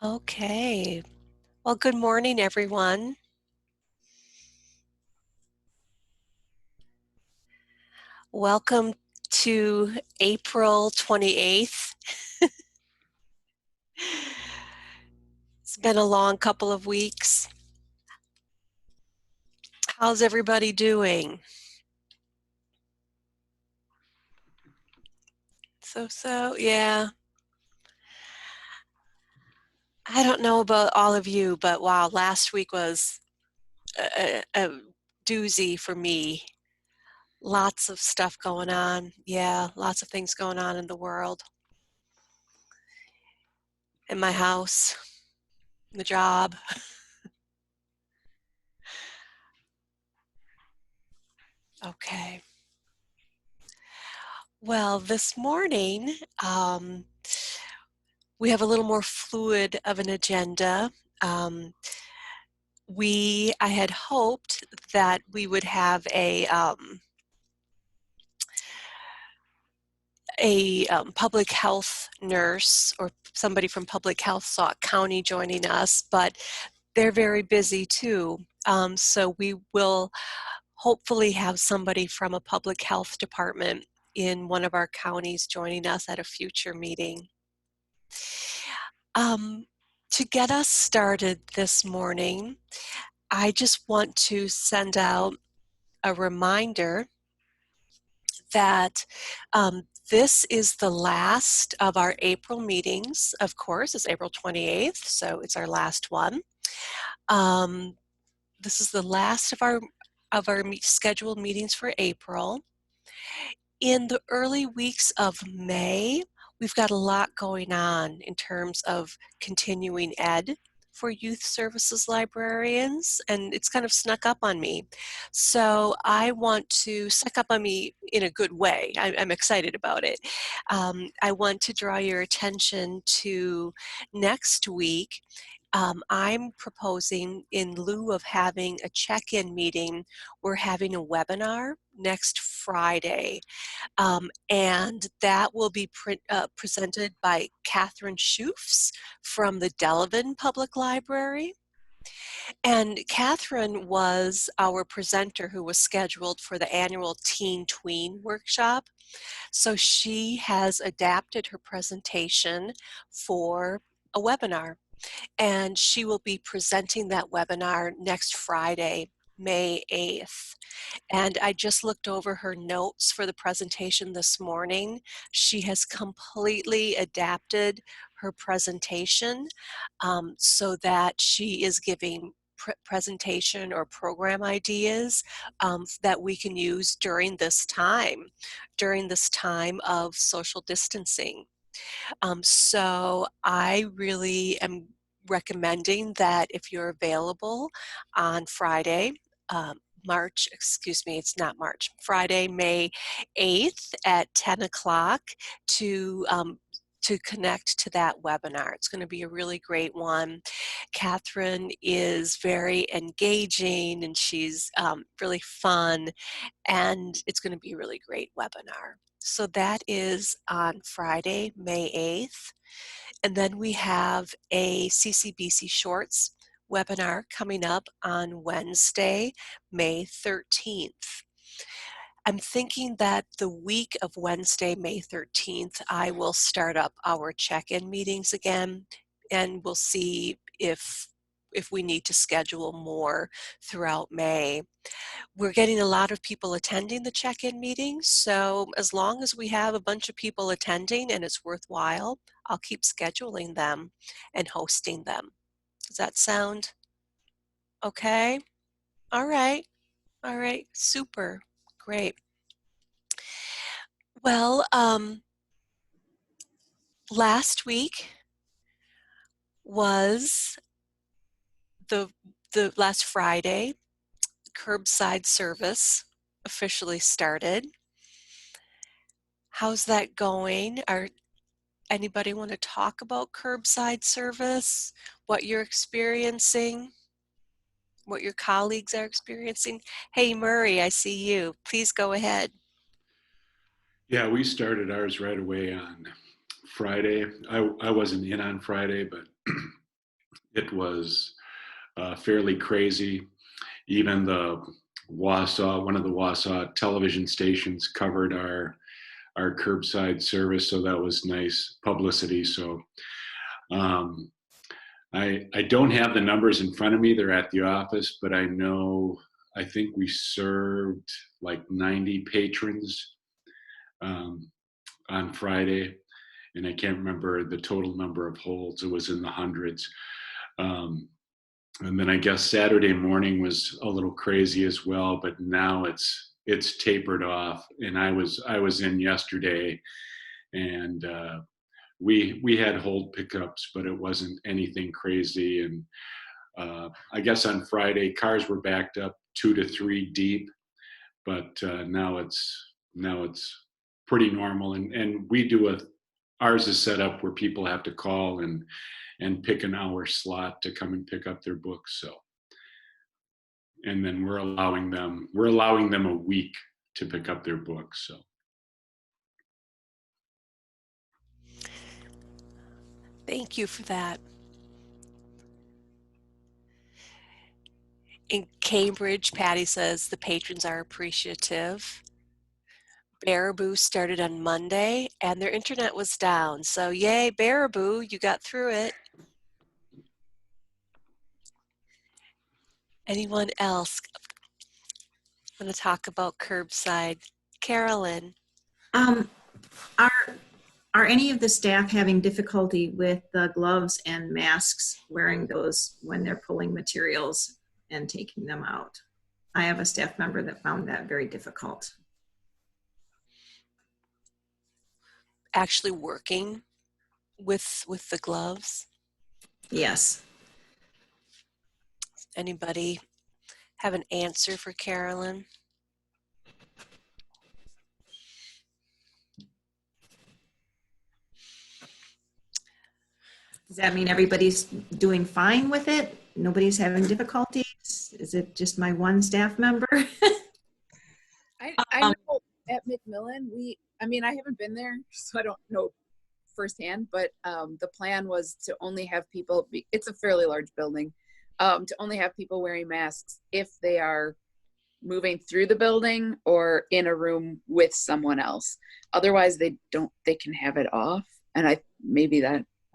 Okay. Well, good morning, everyone. Welcome to April 28th. It's been a long couple of weeks. How's everybody doing? So, yeah. I don't know about all of you, but wow, last week was a doozy for me. Lots of stuff going on. Yeah, lots of things going on in the world, in my house, the job. Okay. Well, this morning, we have a little more fluid of an agenda. Um, I had hoped that we would have a public health nurse or somebody from Public Health Sauk County joining us, but they're very busy too. So we will hopefully have somebody from a public health department in one of our counties joining us at a future meeting. Um, to get us started this morning, I just want to send out a reminder that this is the last of our April meetings. Of course, it's April 28th, so it's our last one. This is the last of our scheduled meetings for April. In the early weeks of May, we've got a lot going on in terms of continuing ed for youth services librarians, and it's kind of snuck up on me. So I want to snuck up on me in a good way. I'm excited about it. I want to draw your attention to next week. I'm proposing, in lieu of having a check-in meeting, we're having a webinar next Friday. And that will be presented by Catherine Schoofs from the Delavan Public Library. And Catherine was our presenter who was scheduled for the annual Teen Tween workshop. So she has adapted her presentation for a webinar. And she will be presenting that webinar next Friday, May 8th. And I just looked over her notes for the presentation this morning. She has completely adapted her presentation so that she is giving presentation or program ideas that we can use during this time of social distancing. So I really am recommending that if you're available on Friday, Friday, May 8th at 10 o'clock to connect to that webinar. It's going to be a really great one. Catherine is very engaging and she's really fun, and it's going to be a really great webinar. So that is on Friday, May 8th. And then we have a CCBC Shorts webinar coming up on Wednesday, May 13th. I'm thinking that the week of Wednesday, May 13th, I will start up our check-in meetings again, and we'll see if we need to schedule more throughout May. We're getting a lot of people attending the check-in meetings, so as long as we have a bunch of people attending and it's worthwhile, I'll keep scheduling them and hosting them. Does that sound okay? All right. All right. Super. Great. Well, last week was the last Friday. Curbside service officially started. How's that going? Anybody want to talk about curbside service? What you're experiencing? What your colleagues are experiencing? Hey, Murray, I see you. Please go ahead. Yeah, we started ours right away on Friday. I wasn't in on Friday, but It was fairly crazy. Even the one of the Wausau television stations covered our curbside service, so that was nice publicity. So um, I don't have the numbers in front of me; they're at the office, but I think we served like 90 patrons um, on Friday, and I can't remember the total number of holds. It was in the hundreds. Um, and then I guess Saturday morning was a little crazy as well, but now it's tapered off. And I was in yesterday, and we had hold pickups, but it wasn't anything crazy. And I guess on Friday cars were backed up 2 to 3 deep, but now it's pretty normal. And we do ours is set up where people have to call and pick an hour slot to come and pick up their books. So, and then we're allowing them a week to pick up their books. So Thank you for that. In Cambridge, Patty says the patrons are appreciative. Baraboo started on Monday and their internet was down. So yay, Baraboo, you got through it. Anyone else want to talk about curbside? Carolyn. Um, are are any of the staff having difficulty with the gloves and masks, wearing those when they're pulling materials and taking them out? I have a staff member that found that very difficult. Actually working with the gloves. Yes. Anybody have an answer for Carolyn? Does that mean everybody's doing fine with it? Nobody's having difficulties? Is it just my one staff member? I know at Macmillan, I haven't been there, so I don't know firsthand, but the plan was to only have people, it's a fairly large building, to only have people wearing masks if they are moving through the building or in a room with someone else. Otherwise, they can have it off. And I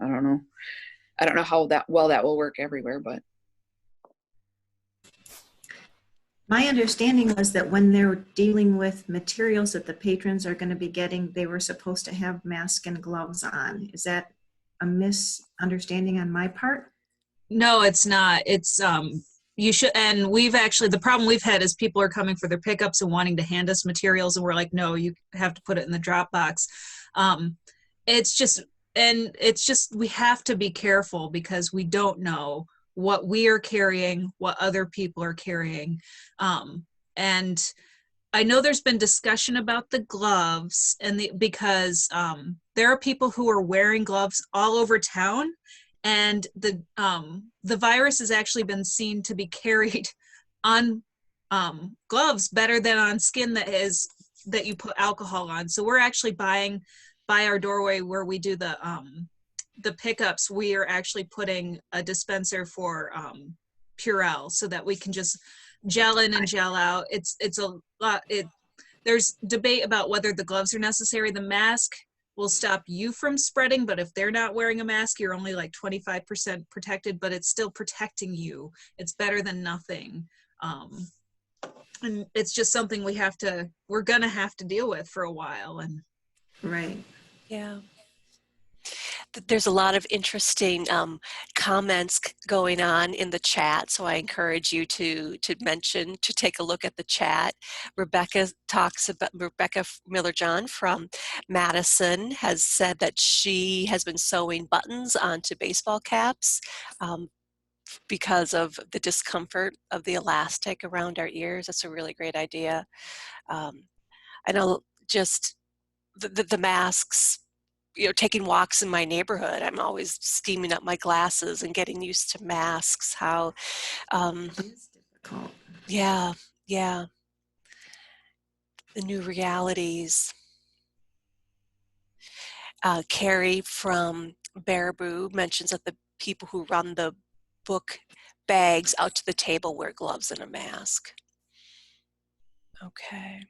don't know. I don't know how that will work everywhere, but. My understanding was that when they're dealing with materials that the patrons are going to be getting, they were supposed to have masks and gloves on. Is that a misunderstanding on my part? No, it's not. It's you should, and we've actually, the problem we've had is people are coming for their pickups and wanting to hand us materials, and we're like, no, you have to put it in the drop box. It's just we have to be careful because we don't know what we are carrying, what other people are carrying. And I know there's been discussion about the gloves because there are people who are wearing gloves all over town, and the virus has actually been seen to be carried on gloves better than on skin that you put alcohol on. So we're actually buying by our doorway where we do the pickups, we are actually putting a dispenser for Purell so that we can just gel in and gel out. It's a lot. There's debate about whether the gloves are necessary. The mask will stop you from spreading, but if they're not wearing a mask, you're only like 25% protected, but it's still protecting you. It's better than nothing. And it's just something we're gonna have to deal with for a while. And right. Yeah. There's a lot of interesting comments going on in the chat, so I encourage you to take a look at the chat. Rebecca Miller-John from Madison has said that she has been sewing buttons onto baseball caps because of the discomfort of the elastic around our ears. That's a really great idea. I know just the masks, taking walks in my neighborhood, I'm always steaming up my glasses and getting used to masks. How, It is difficult. yeah, the new realities. Carrie from Baraboo mentions that the people who run the book bags out to the table wear gloves and a mask. Okay.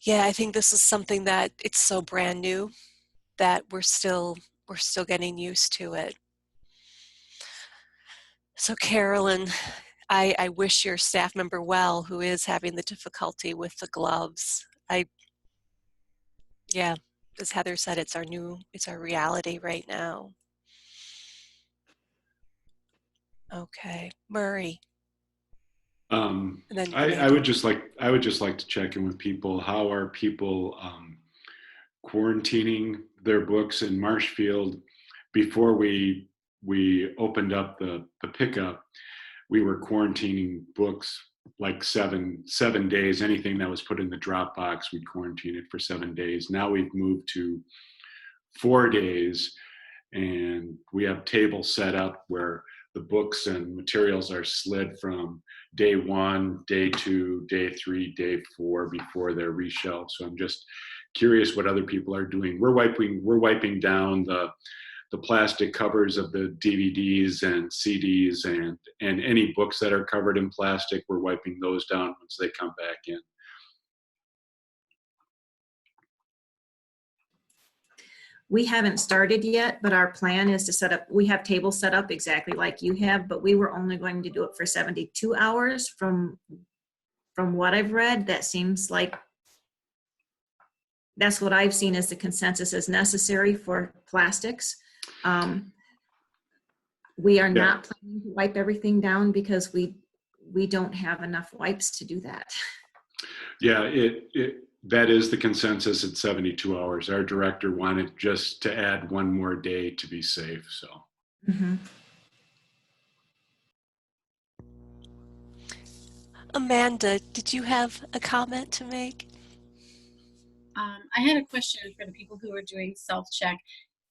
Yeah, I think this is something that it's so brand new that we're still getting used to it. So Carolyn, I wish your staff member well who is having the difficulty with the gloves. Yeah, as Heather said, it's our reality right now. Okay, Murray. And then I would just like to check in with people. How are people quarantining their books in Marshfield? Before we opened up the pickup, we were quarantining books like seven days. Anything that was put in the Dropbox, we'd quarantine it for 7 days. Now we've moved to 4 days, and we have tables set up where the books and materials are slid from day 1, day 2, day 3, day 4 before they're reshelved. So I'm just curious what other people are doing. We're wiping down the plastic covers of the DVDs and CDs and any books that are covered in plastic. We're wiping those down once they come back in. We haven't started yet, but our plan is to set up, we have tables set up exactly like you have, but we were only going to do it for 72 hours. From what I've read, that seems like that's what I've seen as the consensus is necessary for plastics. We are not planning to wipe everything down because we don't have enough wipes to do that. Yeah, that is the consensus at 72 hours. Our director wanted just to add one more day to be safe, so. Mm-hmm. Amanda, did you have a comment to make? I had a question for the people who are doing self-check.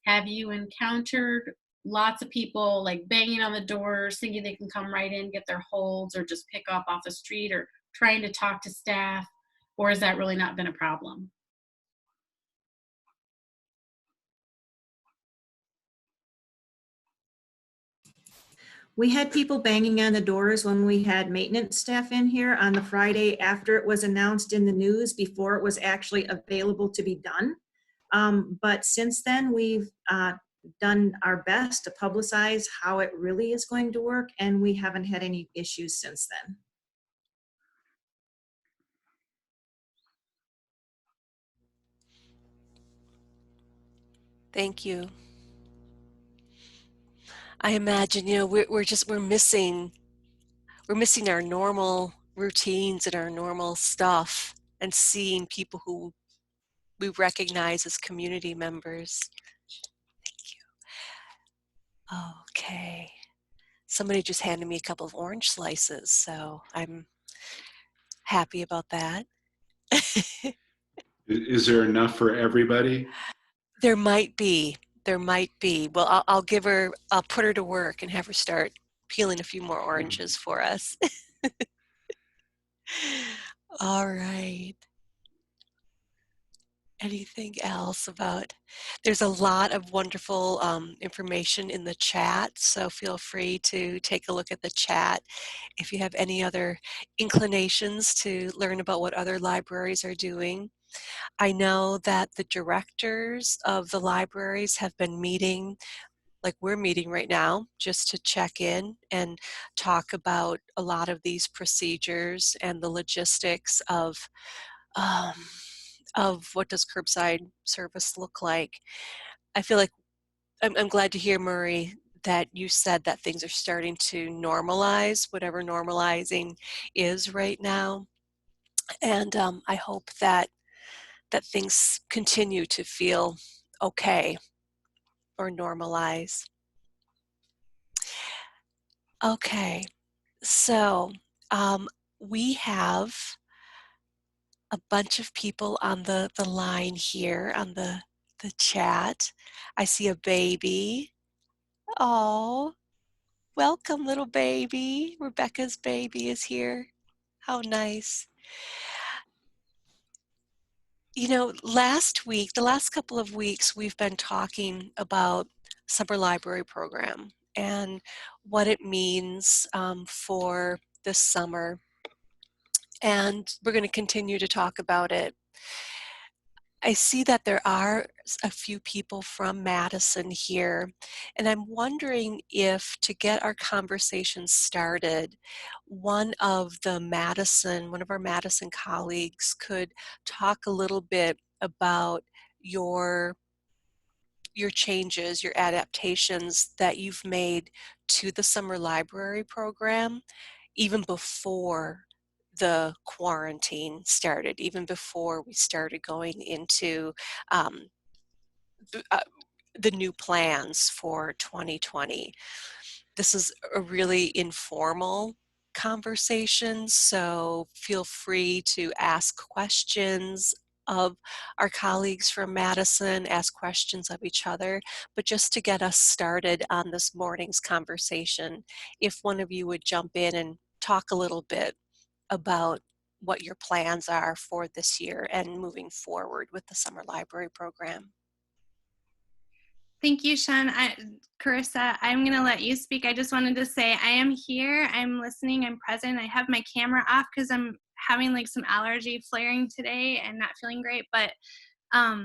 Have you encountered lots of people like banging on the doors, thinking they can come right in, get their holds, or just pick up off the street, or trying to talk to staff? Or has that really not been a problem? We had people banging on the doors when we had maintenance staff in here on the Friday after it was announced in the news, before it was actually available to be done. But since then, we've done our best to publicize how it really is going to work, and we haven't had any issues since then. Thank you. I imagine, we're missing our normal routines and our normal stuff, and seeing people who we recognize as community members. Thank you. Okay. Somebody just handed me a couple of orange slices, so I'm happy about that. Is there enough for everybody? There might be. Well, I'll put her to work and have her start peeling a few more oranges for us. All right. Anything else there's a lot of wonderful information in the chat, so feel free to take a look at the chat if you have any other inclinations to learn about what other libraries are doing. I know that the directors of the libraries have been meeting, like we're meeting right now, just to check in and talk about a lot of these procedures and the logistics of what does curbside service look like. I feel like I'm glad to hear, Murray, that you said that things are starting to normalize, whatever normalizing is right now. And I hope that things continue to feel okay or normalize. Okay, so we have a bunch of people on the line here on the chat. I see a baby. Oh, welcome, little baby. Rebecca's baby is here. How nice. The last couple of weeks, we've been talking about summer library program and what it means for this summer. And we're going to continue to talk about it. I see that there are a few people from Madison here, and I'm wondering if, to get our conversation started, one of our Madison colleagues could talk a little bit about your changes, your adaptations that you've made to the summer library program, even before the quarantine started, even before we started going into um, uh, the new plans for 2020. This is a really informal conversation, so feel free to ask questions of our colleagues from Madison, ask questions of each other, but just to get us started on this morning's conversation, if one of you would jump in and talk a little bit about what your plans are for this year and moving forward with the summer library program. Thank you, Sean. Carissa, I'm going to let you speak. I just wanted to say I am here. I'm listening. I'm present. I have my camera off because I'm having like some allergy flaring today and not feeling great, but I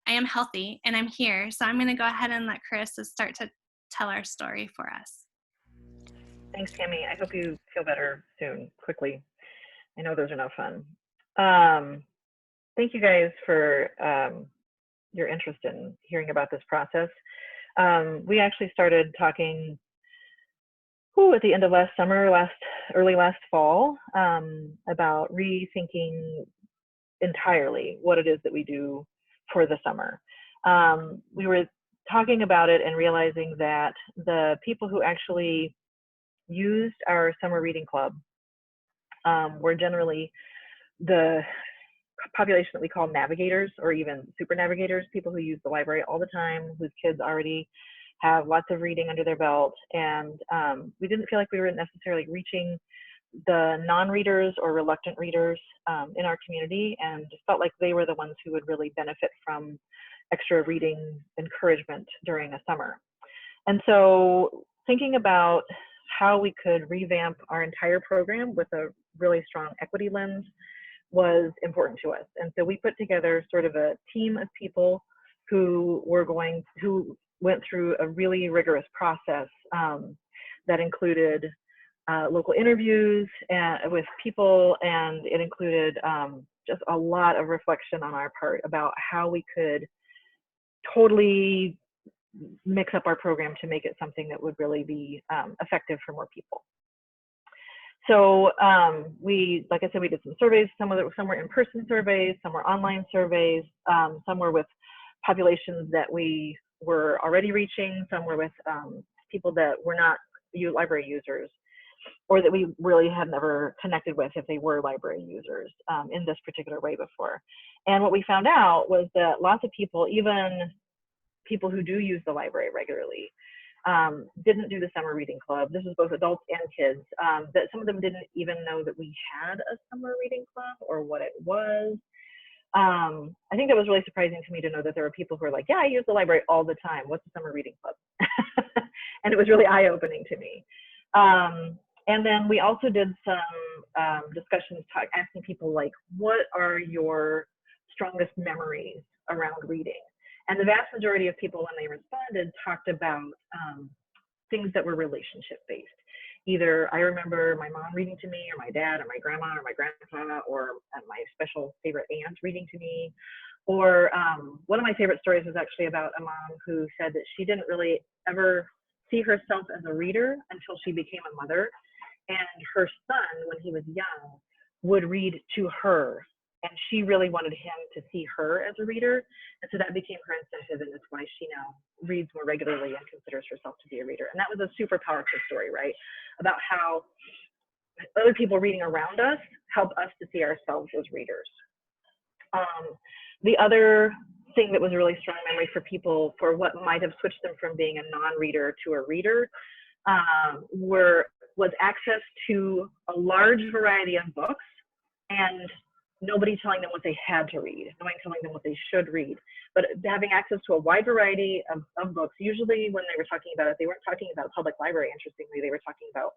am healthy and I'm here. So I'm going to go ahead and let Carissa start to tell our story for us. Thanks, Tammy. I hope you feel better soon, quickly. I know those are no fun. Thank you guys for your interest in hearing about this process. We actually started talking at the end of last summer, early last fall, about rethinking entirely what it is that we do for the summer. We were talking about it and realizing that the people who actually used our summer reading club were generally the population that we call navigators, or even super navigators, people who use the library all the time, whose kids already have lots of reading under their belt. And we didn't feel like we were necessarily reaching the non-readers or reluctant readers in our community, and felt like they were the ones who would really benefit from extra reading encouragement during a summer. And so thinking about how we could revamp our entire program with a really strong equity lens was important to us. And so we put together sort of a team of people who went through a really rigorous process that included local interviews with people, and it included just a lot of reflection on our part about how we could totally mix up our program to make it something that would really be effective for more people. So like I said, we did some surveys. Some were in-person surveys, some were online surveys, some were with populations that we were already reaching, some were with people that were not library users, or that we really had never connected with if they were library users in this particular way before. And what we found out was that lots of people, even people who do use the library regularly, didn't do the summer reading club. This is both adults and kids. That some of them didn't even know that we had a summer reading club or what it was. I think that was really surprising to me to know that there were people who were like, yeah, I use the library all the time. What's a summer reading club? And it was really eye-opening to me. And then we also did some discussions asking people, like, what are your strongest memories around reading? And the vast majority of people, when they responded, talked about things that were relationship-based. Either I remember my mom reading to me, or my dad, or my grandma, or my grandpa, or my special favorite aunt reading to me. Or one of my favorite stories was actually about a mom who said that she didn't really ever see herself as a reader until she became a mother. And her son, when he was young, would read to her. And she really wanted him to see her as a reader. And so that became her incentive, and that's why she now reads more regularly and considers herself to be a reader. And that was a super powerful story, right? About how other people reading around us help us to see ourselves as readers. The other thing that was a really strong memory for people, for what might have switched them from being a non-reader to a reader, was access to a large variety of books, and nobody telling them what they had to read, nobody telling them what they should read, but having access to a wide variety of books. Usually when they were talking about it, they weren't talking about a public library, interestingly. They were talking about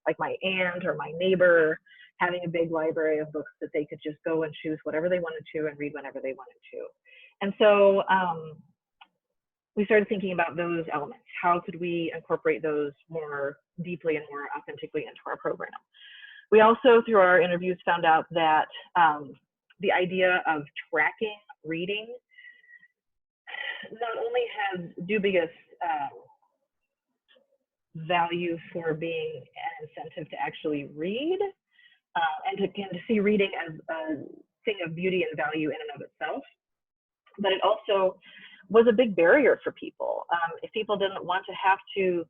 like my aunt or my neighbor having a big library of books that they could just go and choose whatever they wanted to and read whenever they wanted to. And so we started thinking about those elements. How could we incorporate those more deeply and more authentically into our program? We also, through our interviews, found out that the idea of tracking reading not only has dubious value for being an incentive to actually read and to see reading as a thing of beauty and value in and of itself, but it also was a big barrier for people. If people didn't want to have to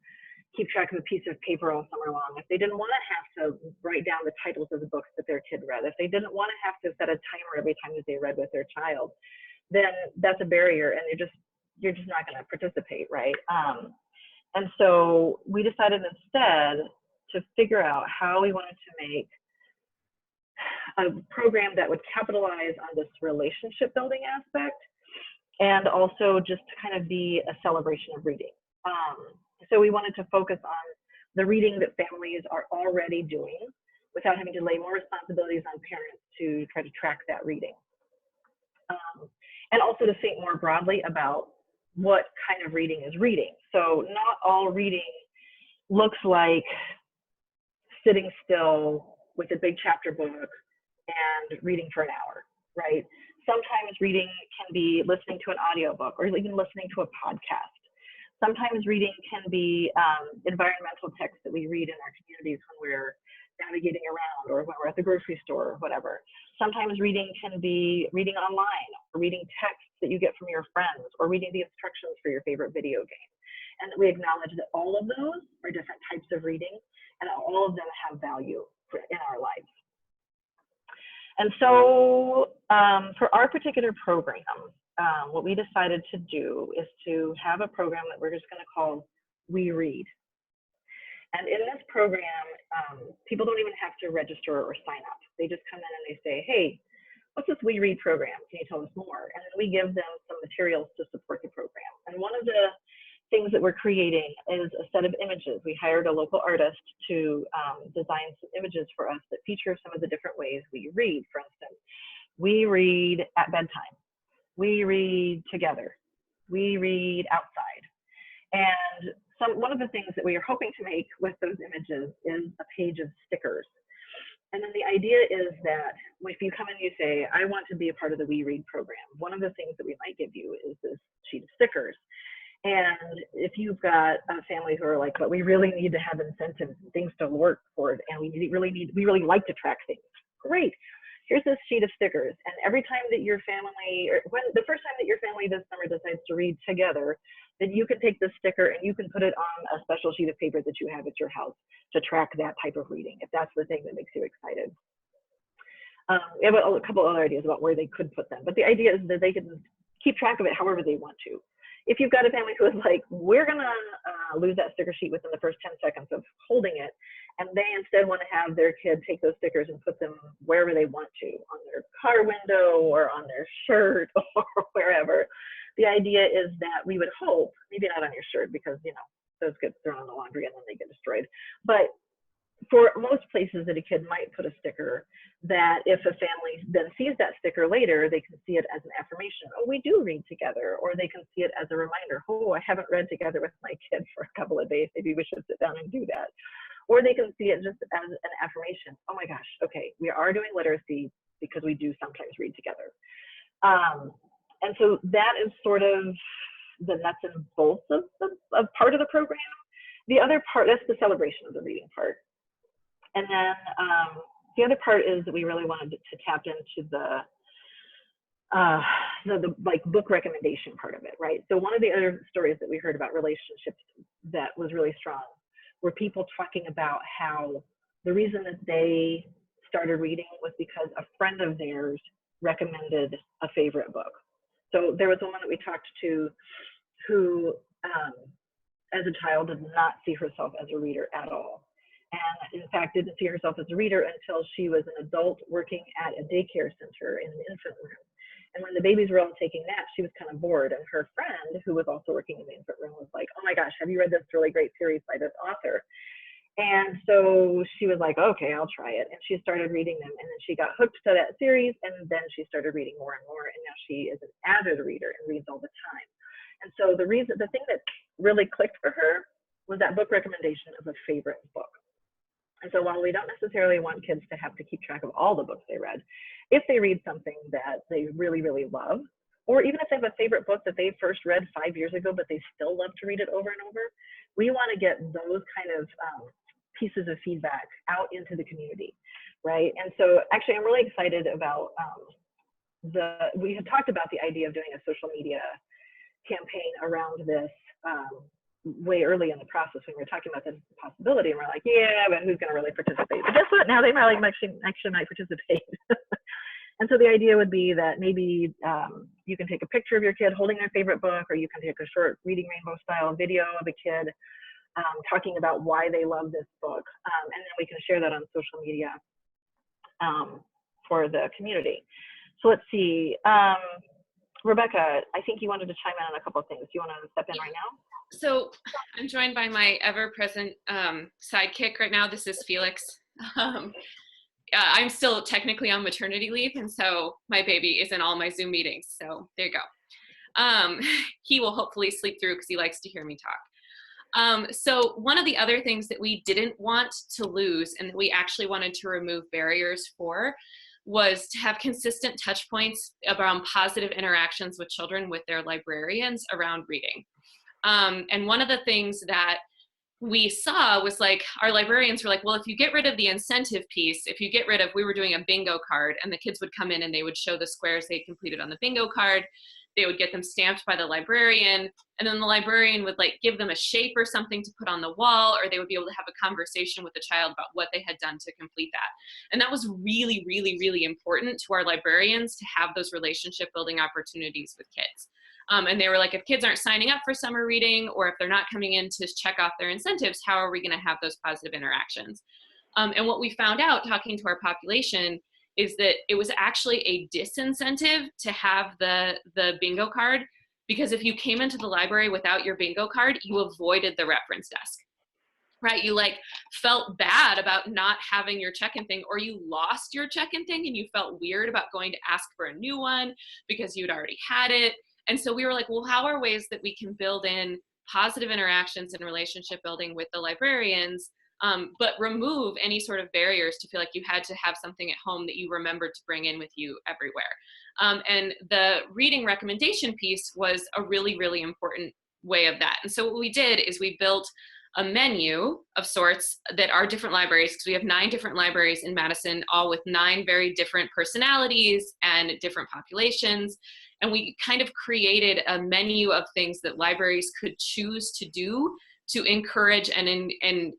keep track of a piece of paper all summer long, if they didn't want to have to write down the titles of the books that their kid read, if they didn't want to have to set a timer every time that they read with their child, then that's a barrier, and you're just not going to participate, right? And so we decided instead to figure out how we wanted to make a program that would capitalize on this relationship building aspect and also just to kind of be a celebration of reading. So we wanted to focus on the reading that families are already doing without having to lay more responsibilities on parents to try to track that reading. And also to think more broadly about what kind of reading is reading. So not all reading looks like sitting still with a big chapter book and reading for an hour, right? Sometimes reading can be listening to an audiobook or even listening to a podcast. Sometimes reading can be environmental text that we read in our communities when we're navigating around or when we're at the grocery store or whatever. Sometimes reading can be reading online or reading texts that you get from your friends or reading the instructions for your favorite video game. And we acknowledge that all of those are different types of reading and all of them have value in our lives. And so for our particular program, what we decided to do is to have a program that we're just going to call We Read. And in this program, people don't even have to register or sign up. They just come in and they say, hey, what's this We Read program? Can you tell us more? And then we give them some materials to support the program. And one of the things that we're creating is a set of images. We hired a local artist to design some images for us that feature some of the different ways we read. For instance, we read at bedtime. We read together. We read outside. And one of the things that we are hoping to make with those images is a page of stickers. And then the idea is that if you come in and you say, I want to be a part of the We Read program, one of the things that we might give you is this sheet of stickers. And if you've got families who are like, but we really need to have incentives and things to work for it, and we really like to track things. Great. Here's this sheet of stickers. And every time that your family, or the first time that your family this summer decides to read together, then you can take this sticker and you can put it on a special sheet of paper that you have at your house to track that type of reading, if that's the thing that makes you excited. We have a couple other ideas about where they could put them, but the idea is that they can keep track of it however they want to. If you've got a family who is like, we're gonna lose that sticker sheet within the first 10 seconds of holding it, and they instead want to have their kid take those stickers and put them wherever they want to, on their car window or on their shirt or wherever. The idea is that we would hope, maybe not on your shirt because, you know, those get thrown in the laundry and then they get destroyed, but for most places that a kid might put a sticker, that if a family then sees that sticker later, they can see it as an affirmation. Oh, we do read together. Or they can see it as a reminder. Oh, I haven't read together with my kid for a couple of days. Maybe we should sit down and do that. Or they can see it just as an affirmation. Oh my gosh, okay, we are doing literacy because we do sometimes read together. And so that is sort of the nuts and bolts of part of the program. The other part, that's the celebration of the reading part. And then the other part is that we really wanted to tap into the like book recommendation part of it, right? So one of the other stories that we heard about relationships that was really strong were people talking about how the reason that they started reading was because a friend of theirs recommended a favorite book. So there was a woman that we talked to who, as a child, did not see herself as a reader at all. And in fact, fact, didn't see herself as a reader until she was an adult working at a daycare center in an infant room. And when the babies were all taking naps, she was kind of bored. And her friend, who was also working in the infant room, was like, "Oh my gosh, have you read this really great series by this author?" And so she was like, "Okay, I'll try it." And she started reading them. And then she got hooked to that series. And then she started reading more and more. And now she is an avid reader and reads all the time. And so the thing that really clicked for her was that book recommendation of a favorite book. And so while we don't necessarily want kids to have to keep track of all the books they read, if they read something that they really, really love, or even if they have a favorite book that they first read 5 years ago, but they still love to read it over and over, we want to get those kind of pieces of feedback out into the community, right? And so actually, I'm really excited about we had talked about the idea of doing a social media campaign around this way early in the process when we were talking about this possibility, and we're like, yeah, but who's going to really participate? But guess what? Now they might actually might participate. And so the idea would be that maybe you can take a picture of your kid holding their favorite book, or you can take a short Reading Rainbow style video of a kid talking about why they love this book, and then we can share that on social media for the community. So let's see. Rebecca, I think you wanted to chime in on a couple of things. Do you want to step in right now? So I'm joined by my ever-present sidekick right now. This is Felix. I'm still technically on maternity leave, and so my baby is in all my Zoom meetings. So there you go. He will hopefully sleep through because he likes to hear me talk. So one of the other things that we didn't want to lose and that we actually wanted to remove barriers for was to have consistent touch points around positive interactions with children with their librarians around reading. And one of the things that we saw was like, our librarians were like, well, if you get rid of the incentive piece, if you get rid of, we were doing a bingo card and the kids would come in and they would show the squares they completed on the bingo card. They would get them stamped by the librarian, and then the librarian would like give them a shape or something to put on the wall, or they would be able to have a conversation with the child about what they had done to complete that. And that was really, really, really important to our librarians to have those relationship building opportunities with kids. And they were like, if kids aren't signing up for summer reading, or if they're not coming in to check off their incentives, how are we going to have those positive interactions? And what we found out talking to our population is that it was actually a disincentive to have the bingo card, because if you came into the library without your bingo card, you avoided the reference desk, right? You like felt bad about not having your check-in thing, or you lost your check-in thing and you felt weird about going to ask for a new one because you'd already had it. And so we were like, well, how are ways that we can build in positive interactions and relationship building with the librarians, but remove any sort of barriers to feel like you had to have something at home that you remembered to bring in with you everywhere. And the reading recommendation piece was a really, really important way of that. And so what we did is we built a menu of sorts that are different libraries, because we have 9 different libraries in Madison, all with 9 very different personalities and different populations. And we kind of created a menu of things that libraries could choose to do to encourage and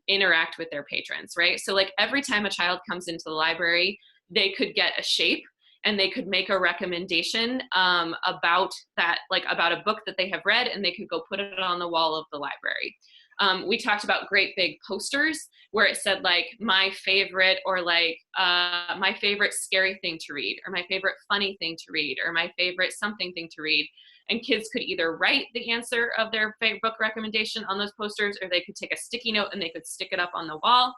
interact with their patrons, right? So like every time a child comes into the library, they could get a shape and they could make a recommendation about that, like about a book that they have read, and they could go put it on the wall of the library. We talked about great big posters where it said like my favorite, or like my favorite scary thing to read, or my favorite funny thing to read, or my favorite something thing to read. And kids could either write the answer of their favorite book recommendation on those posters, or they could take a sticky note and they could stick it up on the wall.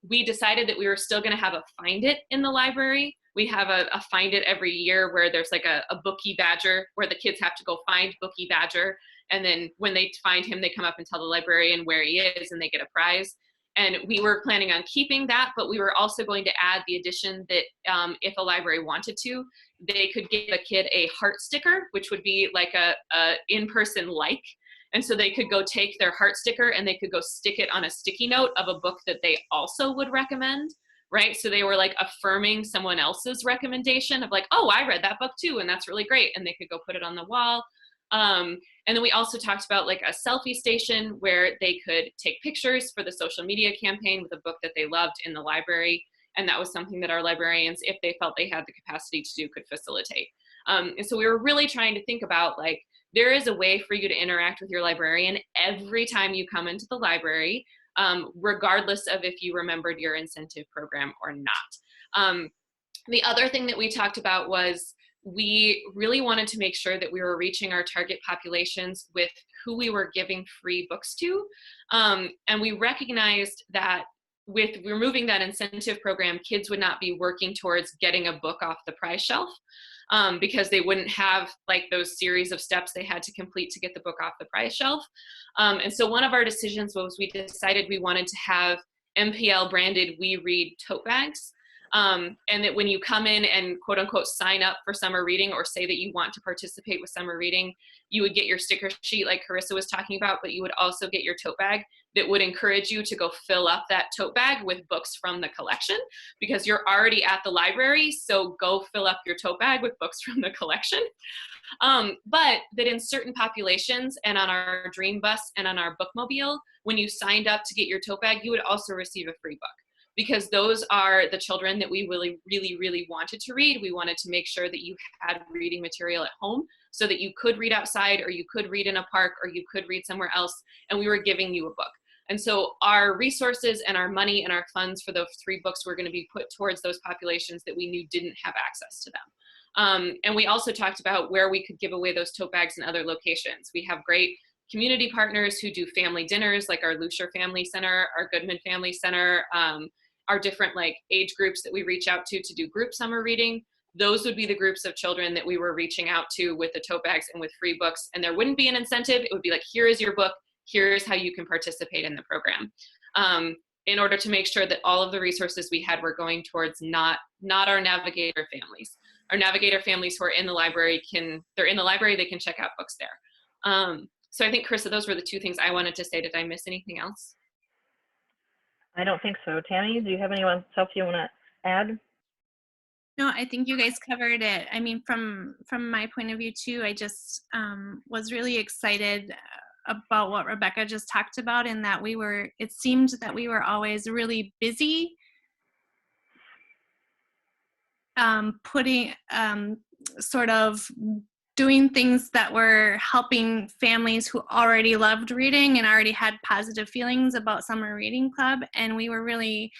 We decided that we were still going to have a Find It in the library. We have a Find It every year where there's like a Bookie Badger, where the kids have to go find Bookie Badger. And then when they find him, they come up and tell the librarian where he is and they get a prize. And we were planning on keeping that, but we were also going to add the addition that if a library wanted to, they could give a kid a heart sticker, which would be like a in-person like. And so they could go take their heart sticker and they could go stick it on a sticky note of a book that they also would recommend, right? So they were like affirming someone else's recommendation of like, oh, I read that book too, and that's really great. And they could go put it on the wall. And then we also talked about like a selfie station where they could take pictures for the social media campaign with a book that they loved in the library. And that was something that our librarians, if they felt they had the capacity to do, could facilitate. And so we were really trying to think about like, there is a way for you to interact with your librarian every time you come into the library. regardless of if you remembered your incentive program or not. The other thing that we talked about was we really wanted to make sure that we were reaching our target populations with who we were giving free books to. And we recognized that with removing that incentive program, kids would not be working towards getting a book off the prize shelf, because they wouldn't have like those series of steps they had to complete to get the book off the prize shelf. And so one of our decisions was we decided we wanted to have MPL branded We Read tote bags. And that when you come in and quote unquote sign up for summer reading or say that you want to participate with summer reading, you would get your sticker sheet like Carissa was talking about, but you would also get your tote bag that would encourage you to go fill up that tote bag with books from the collection, because you're already at the library, so go fill up your tote bag with books from the collection. But that in certain populations and on our Dream Bus and on our bookmobile, when you signed up to get your tote bag, you would also receive a free book, because those are the children that we really wanted to read. We wanted to make sure that you had reading material at home so that you could read outside, or you could read in a park, or you could read somewhere else, and we were giving you a book. And so our resources and our money and our funds for those 3 books were going to be put towards those populations that we knew didn't have access to them. And we also talked about where we could give away those tote bags in other locations. We have great community partners who do family dinners, like our Lucier Family Center, our Goodman Family Center, our different like age groups that we reach out to do group summer reading. Those would be the groups of children that we were reaching out to with the tote bags and with free books. And there wouldn't be an incentive. It would be like, here is your book. Here's how you can participate in the program. In order to make sure that all of the resources we had were going towards not our Navigator families. Our Navigator families who are in the library they're in the library, they can check out books there. So I think, Carissa, those were the 2 things I wanted to say. Did I miss anything else? I don't think so. Tammy, do you have anyone else you want to add? No, I think you guys covered it. I mean, from my point of view too, I just was really excited about what Rebecca just talked about, in that it seemed that we were always really busy putting sort of doing things that were helping families who already loved reading and already had positive feelings about summer reading club. And we were really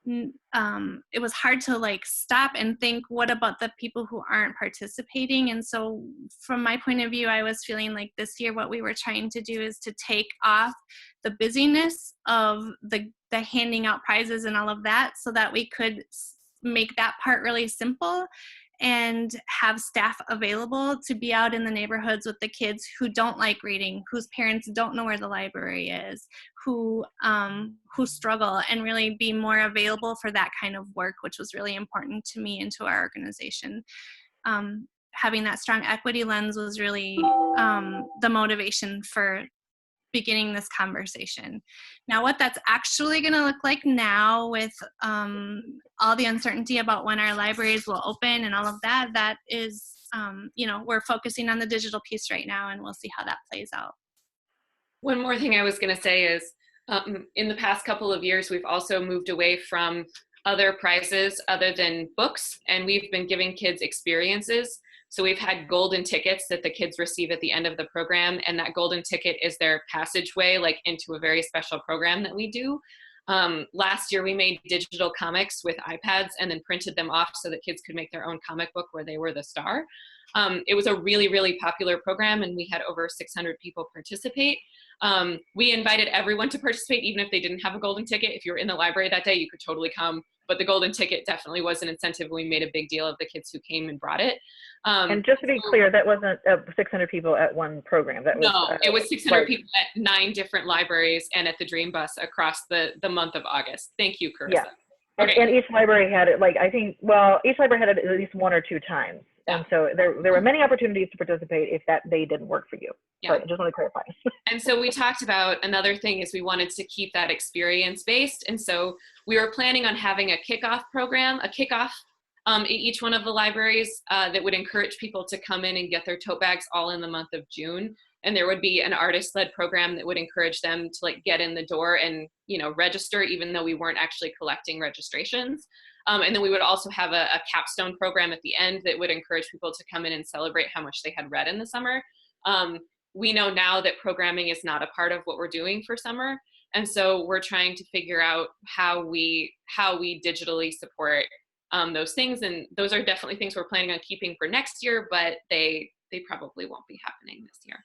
it was hard to like stop and think, what about the people who aren't participating? And so from my point of view, I was feeling like this year what we were trying to do is to take off the busyness of the handing out prizes and all of that, so that we could make that part really simple and have staff available to be out in the neighborhoods with the kids who don't like reading, whose parents don't know where the library is, who struggle, and really be more available for that kind of work, which was really important to me and to our organization. Having that strong equity lens was really the motivation for beginning this conversation. Now, what that's actually going to look like now with all the uncertainty about when our libraries will open and all of that, that is, we're focusing on the digital piece right now, and we'll see how that plays out. One more thing I was going to say is, in the past couple of years, we've also moved away from other prizes other than books, and we've been giving kids experiences. So we've had golden tickets that the kids receive at the end of the program, and that golden ticket is their passageway like into a very special program that we do. Last year we made digital comics with iPads and then printed them off so that kids could make their own comic book where they were the star. It was a really popular program, and we had over 600 people participate. We invited everyone to participate, even if they didn't have a golden ticket. If you were in the library that day, you could totally come, but the golden ticket definitely was an incentive. We made a big deal of the kids who came and brought it. And just to be clear, that wasn't 600 people at one program. That was, no, it was 600 right. people at 9 different libraries and at the Dream Bus across the month of August. Thank you, Carissa. Yeah. Okay. And each library had it, like, I think, well, each library had it at least 1 or 2 times. Yeah. And so there were many opportunities to participate if that day didn't work for you. Yeah. But I just want to clarify. And so we talked about another thing is we wanted to keep that experience based. And so we were planning on having a kickoff program, at each one of the libraries that would encourage people to come in and get their tote bags all in the month of June. And there would be an artist-led program that would encourage them to like get in the door and, register, even though we weren't actually collecting registrations. And then we would also have a capstone program at the end that would encourage people to come in and celebrate how much they had read in the summer. We know now that programming is not a part of what we're doing for summer. And so we're trying to figure out how we digitally support those things. And those are definitely things we're planning on keeping for next year, but they probably won't be happening this year.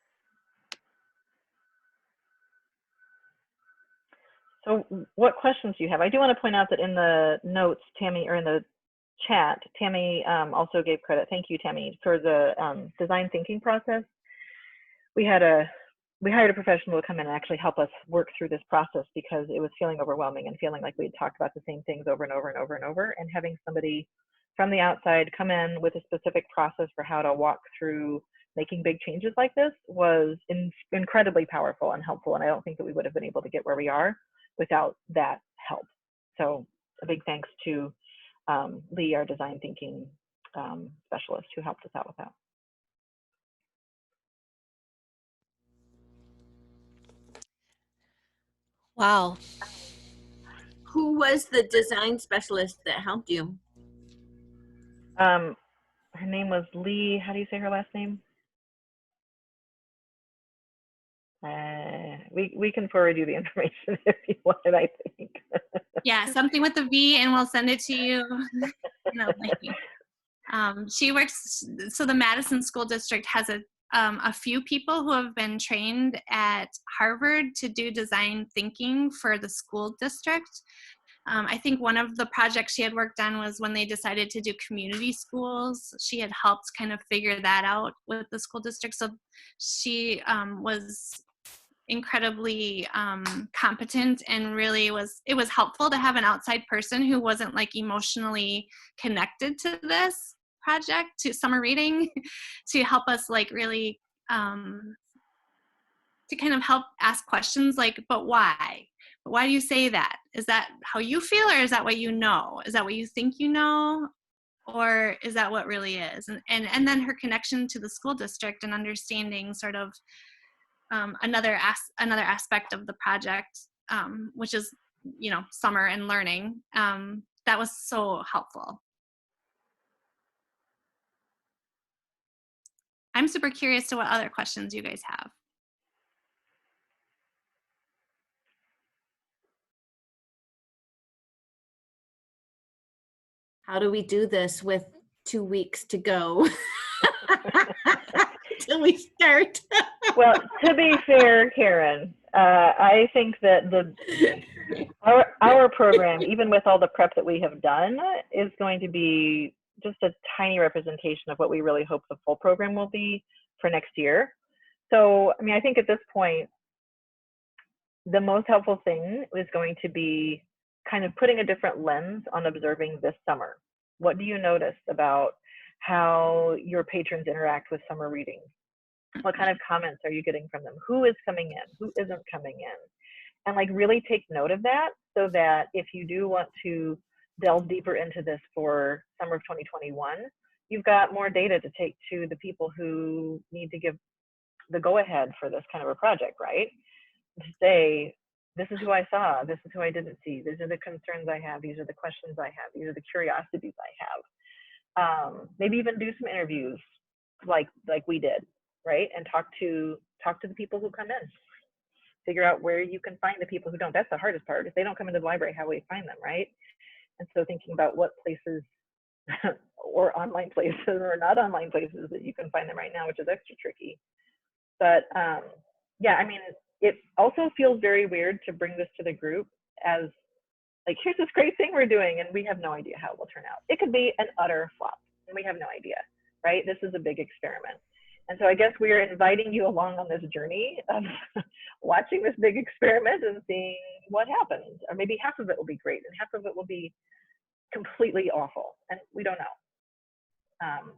So what questions do you have? I do want to point out that in the notes, Tammy, or in the chat, Tammy also gave credit. Thank you, Tammy, for the design thinking process. We hired a professional to come in and actually help us work through this process because it was feeling overwhelming and feeling like we'd talked about the same things over and over and over and over. And having somebody from the outside come in with a specific process for how to walk through making big changes like this was incredibly powerful and helpful. And I don't think that we would have been able to get where we are without that help. So a big thanks to Lee, our design thinking specialist, who helped us out with that. Wow. Who was the design specialist that helped you? Her name was Lee. How do you say her last name? We can forward you the information if you want it, I think. Yeah, something with a V, and we'll send it to you. She works, so the Madison School District has a few people who have been trained at Harvard to do design thinking for the school district. I think one of the projects she had worked on was when they decided to do community schools. She had helped kind of figure that out with the school district. So she was incredibly competent, and really it was helpful to have an outside person who wasn't like emotionally connected to this project, to summer reading, to help us like really to kind of help ask questions like, but why? Why do you say that? Is that how you feel, or is that what you know? Is that what you think you know? Or is that what really is? And then her connection to the school district and understanding sort of another aspect of the project, which is, summer and learning. That was so helpful. I'm super curious to what other questions you guys have. How do we do this with 2 weeks to go till we start? Well, to be fair, Karen, I think that our program, even with all the prep that we have done, is going to be just a tiny representation of what we really hope the full program will be for next year. So, I mean, I think at this point, the most helpful thing is going to be kind of putting a different lens on observing this summer. What do you notice about how your patrons interact with summer reading? What kind of comments are you getting from them? Who is coming in? Who isn't coming in? And like really take note of that, so that if you do want to delve deeper into this for summer of 2021, you've got more data to take to the people who need to give the go-ahead for this kind of a project, right? To say, this is who I saw, this is who I didn't see, these are the concerns I have, these are the questions I have, these are the curiosities I have. Maybe even do some interviews like we did, right? And talk to the people who come in. Figure out where you can find the people who don't. That's the hardest part. If they don't come into the library, how will we find them, right? And so thinking about what places or online places or not online places that you can find them right now, which is extra tricky. But yeah, I mean, it also feels very weird to bring this to the group as like, here's this great thing we're doing, and we have no idea how it will turn out. It could be an utter flop, and we have no idea, right? This is a big experiment. And so I guess we are inviting you along on this journey of watching this big experiment and seeing what happens. Or maybe half of it will be great and half of it will be completely awful, and we don't know.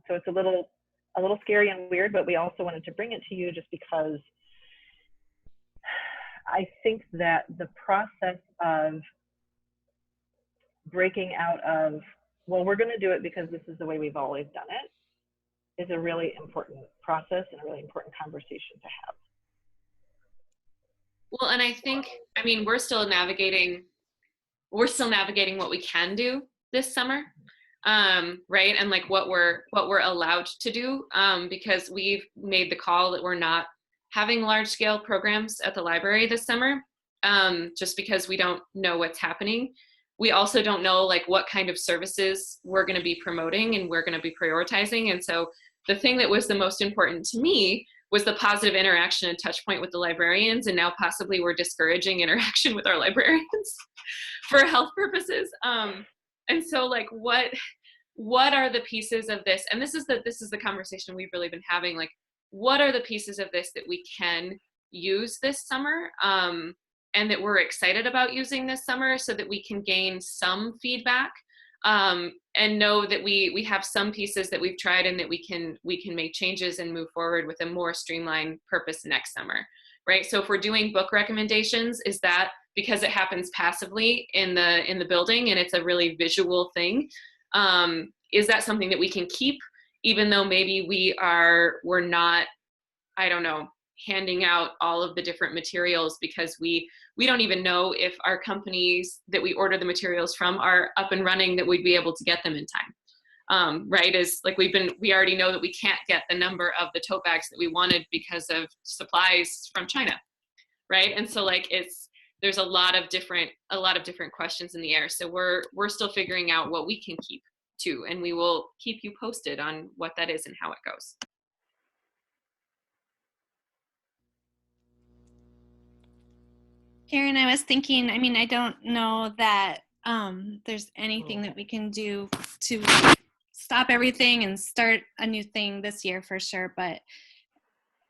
So it's a little scary and weird, but we also wanted to bring it to you just because I think that the process of breaking out of, well, we're going to do it because this is the way we've always done it, is a really important process and a really important conversation to have. Well, and I think, I mean, we're still navigating what we can do this summer, right? And like what we're allowed to do, because we've made the call that we're not having large scale programs at the library this summer. just because we don't know what's happening. We also don't know like what kind of services we're going to be promoting and we're going to be prioritizing. And so the thing that was the most important to me was the positive interaction and touch point with the librarians. And now possibly we're discouraging interaction with our librarians for health purposes. And so like what are the pieces of this? And this is the conversation we've really been having. Like, what are the pieces of this that we can use this summer? And that we're excited about using this summer so that we can gain some feedback, and know that we have some pieces that we've tried and that we can make changes and move forward with a more streamlined purpose next summer, right? So if we're doing book recommendations, is that because it happens passively in the building and it's a really visual thing? Is that something that we can keep, even though maybe we're not, I don't know, handing out all of the different materials because we don't even know if our companies that we order the materials from are up and running, that we'd be able to get them in time. Right? Is like we already know that we can't get the number of the tote bags that we wanted because of supplies from China. Right? And so like there's a lot of different questions in the air. So we're still figuring out what we can keep too, and we will keep you posted on what that is and how it goes. Karen, I was thinking, I mean, I don't know that there's anything that we can do to stop everything and start a new thing this year for sure. But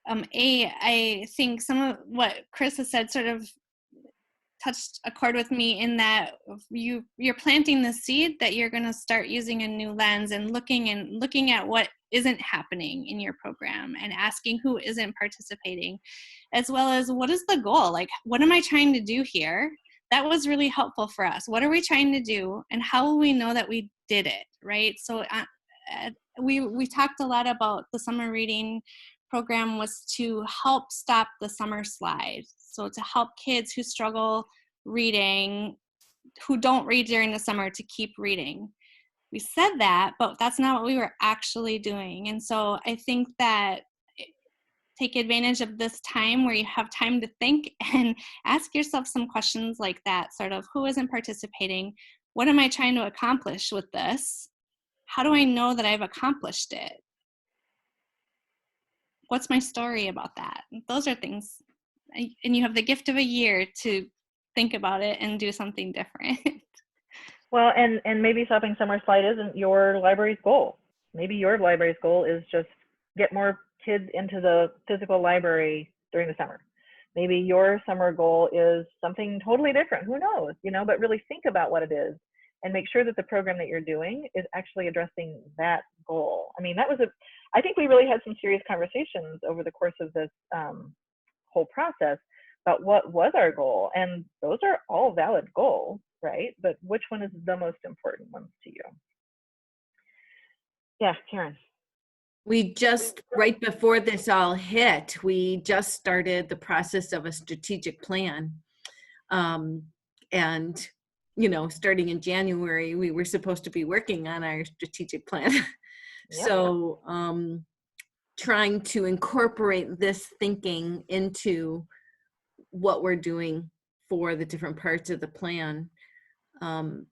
I think some of what Chris has said sort of touched a chord with me in that you're planting the seed that you're going to start using a new lens and looking at what isn't happening in your program and asking who isn't participating, as well as what is the goal? Like, what am I trying to do here? That was really helpful for us. What are we trying to do, and how will we know that we did it, right? So we talked a lot about the summer reading program was to help stop the summer slide. So to help kids who struggle reading, who don't read during the summer, to keep reading. We said that, but that's not what we were actually doing. And so I think that take advantage of this time where you have time to think and ask yourself some questions like that, sort of, who isn't participating? What am I trying to accomplish with this? How do I know that I've accomplished it? What's my story about that? Those are things, and you have the gift of a year to think about it and do something different. Well, and maybe stopping summer slide isn't your library's goal. Maybe your library's goal is just get more kids into the physical library during the summer. Maybe your summer goal is something totally different. Who knows, but really think about what it is and make sure that the program that you're doing is actually addressing that goal. I mean, I think we really had some serious conversations over the course of this whole process about what was our goal. And those are all valid goals, right? But which one is the most important one to you? Yeah, Karen. We just, right before this all hit, we just started the process of a strategic plan. And, starting in January, we were supposed to be working on our strategic plan. Yeah. So trying to incorporate this thinking into what we're doing for the different parts of the plan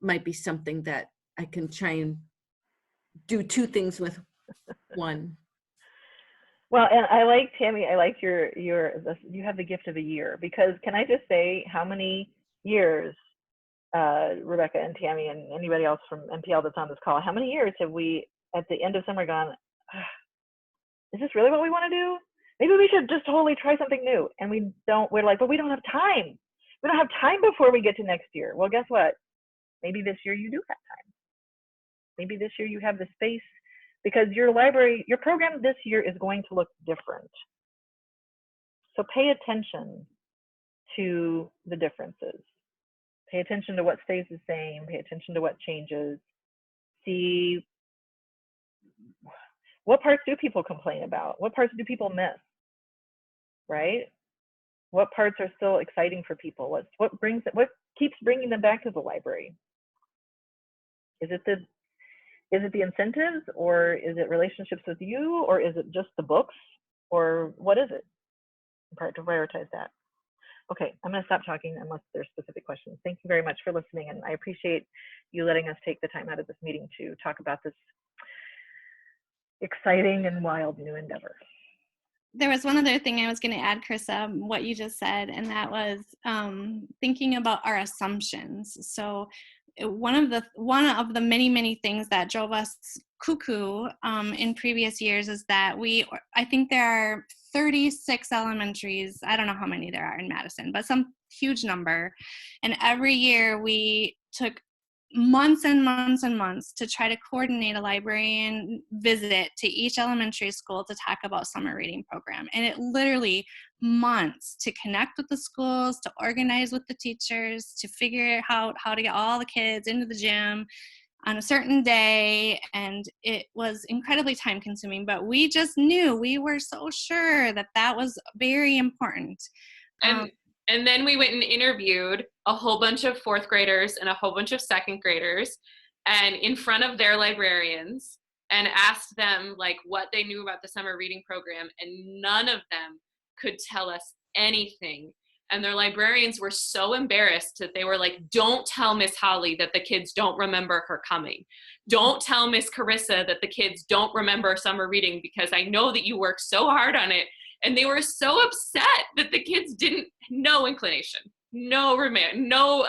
might be something that I can try and do two things with one. Well, and I like, Tammy, I like you have the gift of a year, because can I just say how many years, Rebecca and Tammy and anybody else from MPL that's on this call, how many years have we at the end of summer gone, is this really what we want to do? Maybe we should just totally try something new. And we're like, but we don't have time. We don't have time before we get to next year. Well, guess what? Maybe this year you do have time. Maybe this year you have the space, because your program this year is going to look different. So pay attention to the differences. Pay attention to what stays the same. Pay attention to what changes. See what parts do people complain about? What parts do people miss? Right? What parts are still exciting for people? What keeps bringing them back to the library? Is it the incentives, or is it relationships with you, or is it just the books, or what is it? In part to prioritize that. Okay, I'm going to stop talking unless there's specific questions. Thank you very much for listening, and I appreciate you letting us take the time out of this meeting to talk about this exciting and wild new endeavor. There was one other thing I was going to add, Carissa, what you just said, and that was thinking about our assumptions. So one of the many things that drove us cuckoo in previous years is that I think there are 36 elementaries. I don't know how many there are in Madison, but some huge number. And every year we took months and months and months to try to coordinate a librarian visit to each elementary school to talk about summer reading program. And it literally months to connect with the schools, to organize with the teachers, to figure out how to get all the kids into the gym on a certain day. And it was incredibly time consuming, but we just knew, we were so sure that that was very important. And then we went and interviewed a whole bunch of fourth graders and a whole bunch of second graders, and in front of their librarians, and asked them like what they knew about the summer reading program, and none of them could tell us anything. And their librarians were so embarrassed that they were like, don't tell Miss Holly that the kids don't remember her coming. Don't tell Miss Carissa that the kids don't remember summer reading, because I know that you work so hard on it. And they were so upset that the kids didn't, no inclination, no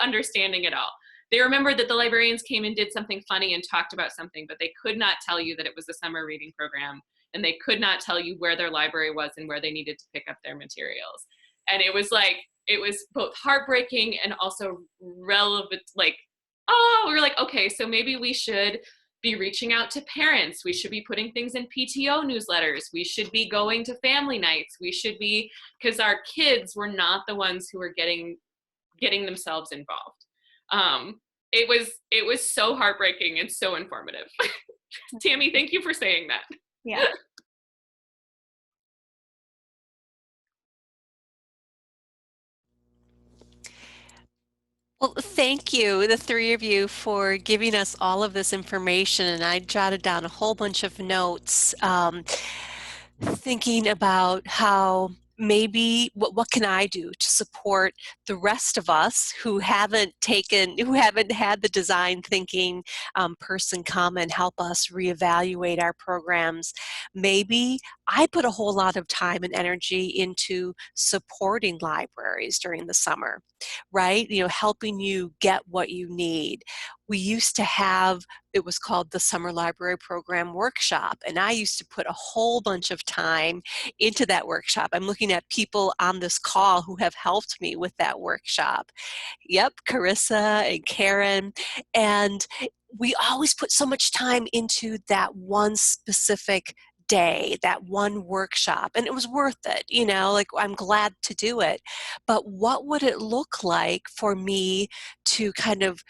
understanding at all. They remembered that the librarians came and did something funny and talked about something, but they could not tell you that it was a summer reading program, and they could not tell you where their library was and where they needed to pick up their materials. And it was both heartbreaking and also relevant, like, oh, we were like, okay, so maybe we should be reaching out to parents. We should be putting things in PTO newsletters. We should be going to family nights. We should be, because our kids were not the ones who were getting themselves involved. It was so heartbreaking and so informative. Tammy, thank you for saying that. Yeah. Well, thank you, the three of you, for giving us all of this information. And I jotted down a whole bunch of notes, thinking about how maybe what can I do to support the rest of us who haven't had the design thinking person come and help us reevaluate our programs. Maybe I put a whole lot of time and energy into supporting libraries during the summer, right? Helping you get what you need. We used to have, it was called the Summer Library Program Workshop, and I used to put a whole bunch of time into that workshop. I'm looking at people on this call who have helped me with that workshop. Yep, Carissa and Karen. And we always put so much time into that one specific day, that one workshop, and it was worth it, like I'm glad to do it. But what would it look like for me to kind of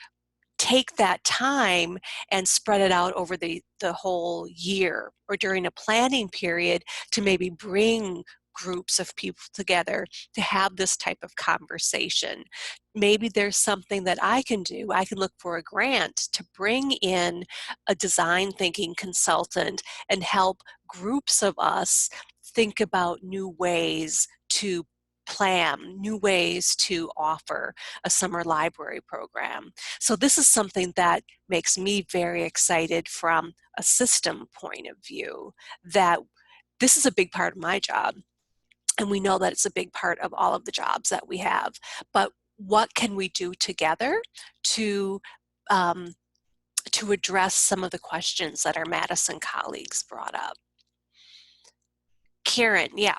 take that time and spread it out over the whole year, or during a planning period, to maybe bring groups of people together to have this type of conversation? Maybe there's something that I can do. I can look for a grant to bring in a design thinking consultant and help groups of us think about new ways to plan, new ways to offer a summer library program. So this is something that makes me very excited from a system point of view, that this is a big part of my job. And we know that it's a big part of all of the jobs that we have. But what can we do together to address some of the questions that our Madison colleagues brought up? Karen, yeah.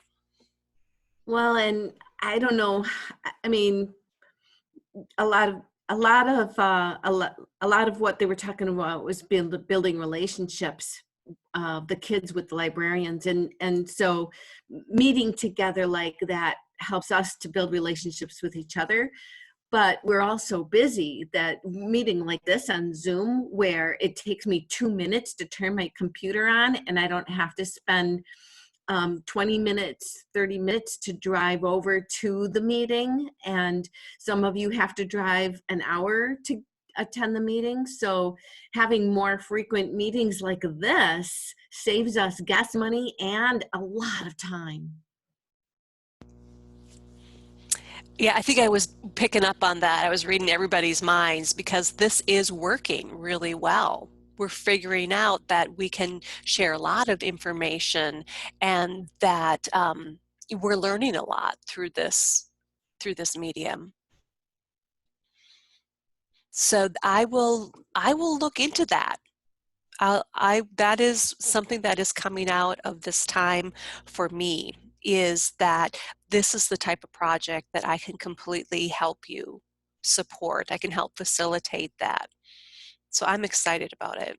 Well, and I don't know, I mean, a lot of what they were talking about was building relationships, the kids with the librarians, and so meeting together like that helps us to build relationships with each other. But we're all so busy that meeting like this on Zoom, where it takes me 2 minutes to turn my computer on, and I don't have to spend 20 minutes, 30 minutes to drive over to the meeting. And some of you have to drive an hour to attend the meeting. So having more frequent meetings like this saves us gas money and a lot of time. Yeah, I think I was picking up on that. I was reading everybody's minds because this is working really well. We're figuring out that we can share a lot of information and that we're learning a lot through this medium. So I will look into that. That is something that is coming out of this time for me, is that this is the type of project that I can completely help you support. I can help facilitate that. So I'm excited about it.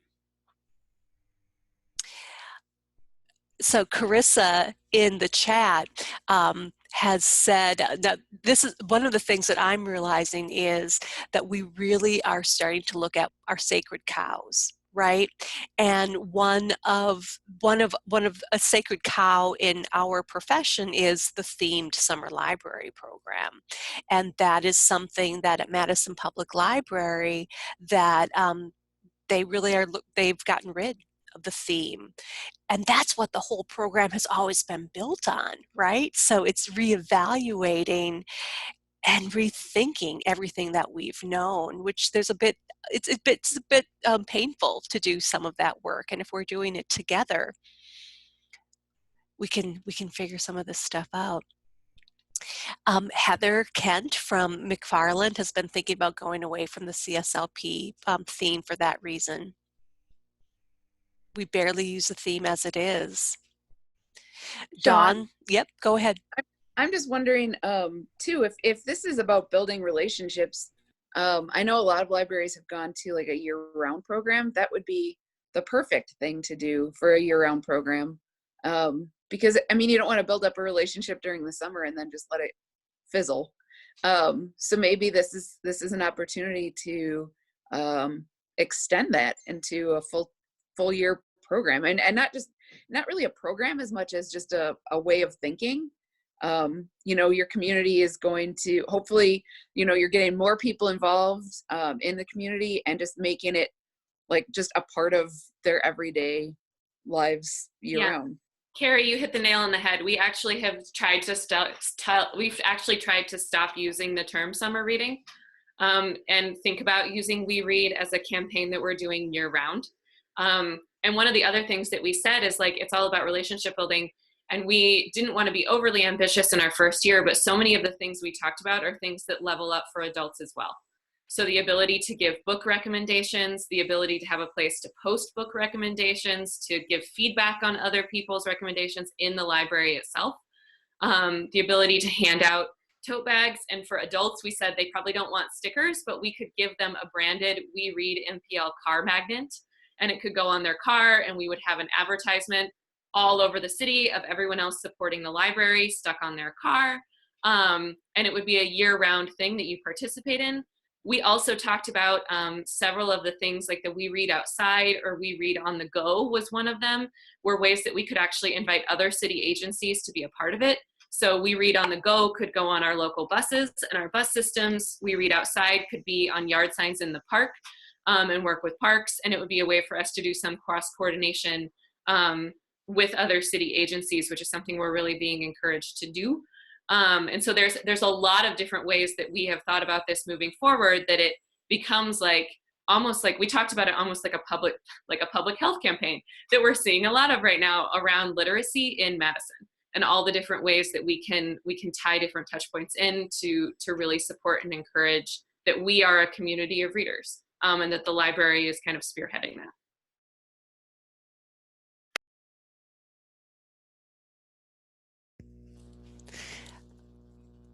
So Carissa in the chat has said that this is one of the things that I'm realizing is that we really are starting to look at our sacred cows, right? And one of a sacred cow in our profession is the themed summer library program, and that is something that at Madison Public Library that they really are. They've gotten rid of the theme. And that's what the whole program has always been built on, right? So it's reevaluating and rethinking everything that we've known, which it's a bit painful to do some of that work. And if we're doing it together, we can figure some of this stuff out. Heather Kent from McFarland has been thinking about going away from the CSLP theme for that reason. We barely use the theme as it is. Sean, Dawn, yep, go ahead. I'm just wondering too, if this is about building relationships, I know a lot of libraries have gone to like a year-round program. That would be the perfect thing to do for a year-round program. Because I mean, you don't want to build up a relationship during the summer and then just let it fizzle. So maybe this is an opportunity to extend that into a full year program, and not really a program as much as just a way of thinking. You know, your community is going to hopefully, you know, you're getting more people involved in the community and just making it like just a part of their everyday lives year round. Carrie, you hit the nail on the head. We actually have tried to stop using the term summer reading and think about using We Read as a campaign that we're doing year round. And one of the other things that we said is like, it's all about relationship building. And we didn't want to be overly ambitious in our first year, but so many of the things we talked about are things that level up for adults as well. So the ability to give book recommendations, the ability to have a place to post book recommendations, to give feedback on other people's recommendations in the library itself, the ability to hand out tote bags. And for adults, we said they probably don't want stickers, but we could give them a branded We Read MPL car magnet, and it could go on their car, and we would have an advertisement all over the city of everyone else supporting the library stuck on their car. And it would be a year-round thing that you participate in. We also talked about several of the things like the We Read Outside or We Read on the Go was one of them, were ways that we could actually invite other city agencies to be a part of it. So We Read on the Go could go on our local buses and our bus systems. We Read Outside could be on yard signs in the park and work with parks. And it would be a way for us to do some cross-coordination with other city agencies, which is something we're really being encouraged to do. And so there's a lot of different ways that we have thought about this moving forward, that it becomes like almost like we talked about it, almost like a public health campaign that we're seeing a lot of right now around literacy in Madison, and all the different ways that we can tie different touch points in to really support and encourage that we are a community of readers, and that the library is kind of spearheading that.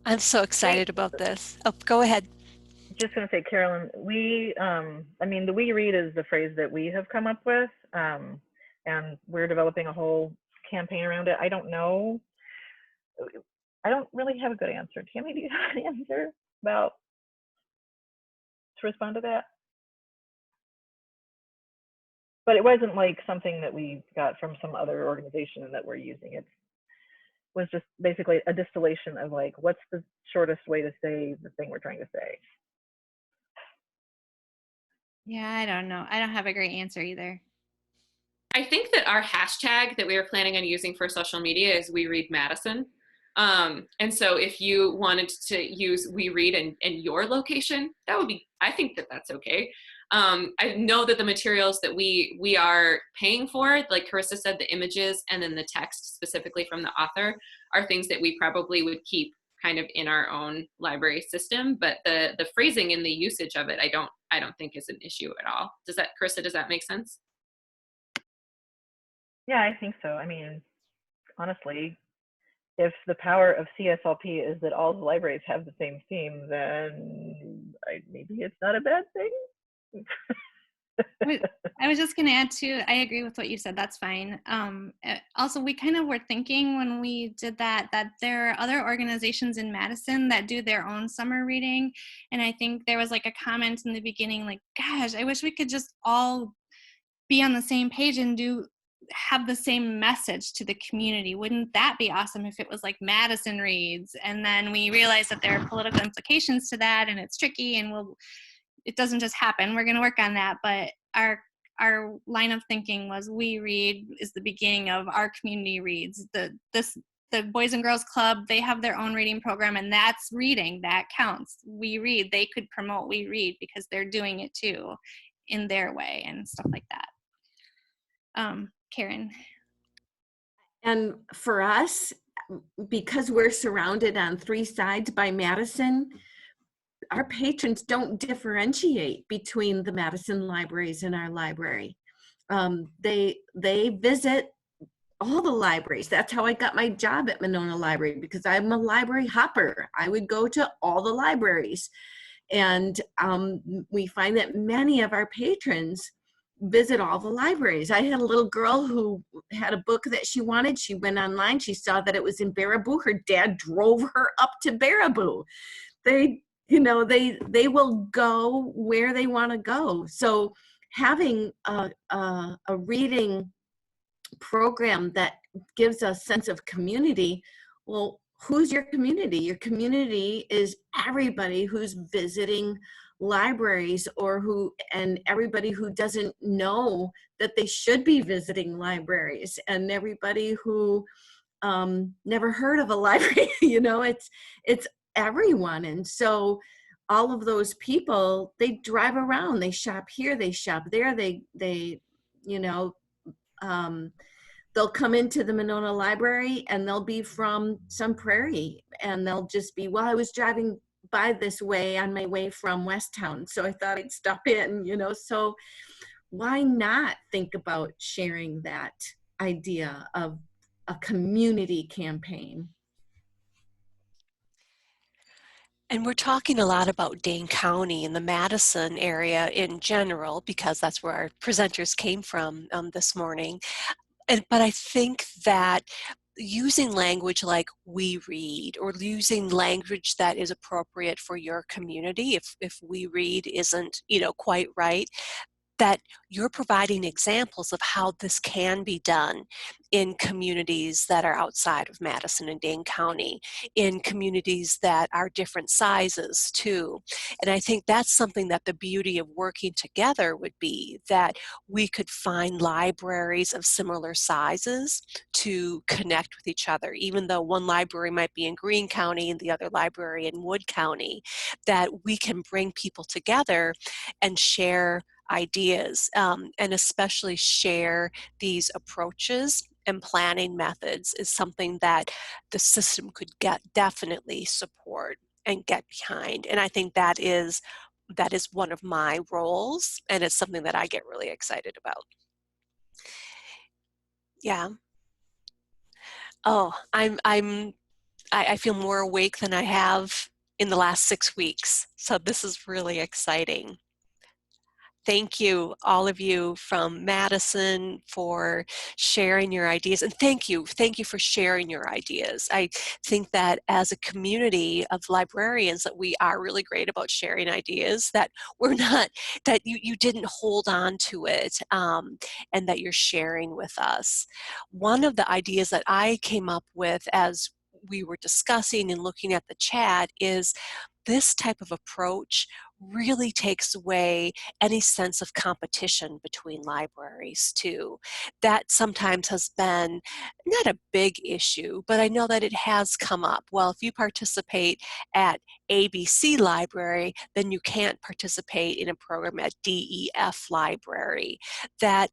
I'm so excited about this. Oh, go ahead. Just going to say, Carolyn, I mean, the We Read is the phrase that we have come up with, and we're developing a whole campaign around it. I don't know. I don't really have a good answer. Tammy, do you have an answer to respond to that? But it wasn't like something that we got from some other organization and that we're using. It was just basically a distillation of like, what's the shortest way to say the thing we're trying to say? Yeah, I don't know. I don't have a great answer either. I think that our hashtag that we are planning on using for social media is We Read Madison. And so if you wanted to use We Read in your location, that would be, I think that that's okay. I know that the materials that we are paying for, like Carissa said, the images and then the text specifically from the author are things that we probably would keep kind of in our own library system. But the phrasing and the usage of it, I don't think is an issue at all. Does that, Carissa, does that make sense? Yeah, I think so. I mean, honestly, if the power of CSLP is that all the libraries have the same theme, then maybe it's not a bad thing. I was just going to add too, I agree with what you said. That's fine. Also, we kind of were thinking when we did that there are other organizations in Madison that do their own summer reading. And I think there was like a comment in the beginning, like, gosh, I wish we could just all be on the same page and have the same message to the community. Wouldn't that be awesome if it was like Madison Reads? And then we realized that there are political implications to that, and it's tricky, and it doesn't just happen. We're going to work on that, but our line of thinking was We Read is the beginning of our community reads. The Boys and Girls Club, they have their own reading program, and that's reading, that counts. We Read, they could promote We Read because they're doing it too in their way and stuff like that. Karen. And for us, because we're surrounded on 3 sides by Madison, our patrons don't differentiate between the Madison libraries and our library. They visit all the libraries. That's how I got my job at Monona Library, because I'm a library hopper. I would go to all the libraries. And we find that many of our patrons visit all the libraries. I had a little girl who had a book that she wanted. She went online, she saw that it was in Baraboo. Her dad drove her up to Baraboo. They will go where they want to go. So having a reading program that gives a sense of community, well, who's your community? Your community is everybody who's visiting libraries, and everybody who doesn't know that they should be visiting libraries, and everybody who never heard of a library. It's everyone. And so all of those people, they drive around, they shop here, they shop there, they'll come into the Monona Library and they'll be from some prairie, and they'll just be, well, I was driving by this way on my way from Westtown, so I thought I'd stop in, so why not think about sharing that idea of a community campaign? And we're talking a lot about Dane County and the Madison area in general, because that's where our presenters came from this morning. But I think that using language like We Read, or using language that is appropriate for your community, if We Read isn't, quite right, that you're providing examples of how this can be done in communities that are outside of Madison and Dane County, in communities that are different sizes too. And I think that's something that the beauty of working together would be, that we could find libraries of similar sizes to connect with each other, even though one library might be in Greene County and the other library in Wood County, that we can bring people together and share ideas, and especially share these approaches and planning methods is something that the system could definitely support and get behind. And I think that is one of my roles, and it's something that I get really excited about. Yeah. Oh, I feel more awake than I have in the last 6 weeks. So this is really exciting. Thank you, all of you from Madison, for sharing your ideas. And thank you for sharing your ideas. I think that as a community of librarians, that we are really great about sharing ideas, that we're not, that you didn't hold on to it, and that you're sharing with us. One of the ideas that I came up with as we were discussing and looking at the chat is this type of approach really takes away any sense of competition between libraries too. That sometimes has been not a big issue, but I know that it has come up. Well, if you participate at ABC Library, then you can't participate in a program at DEF Library. That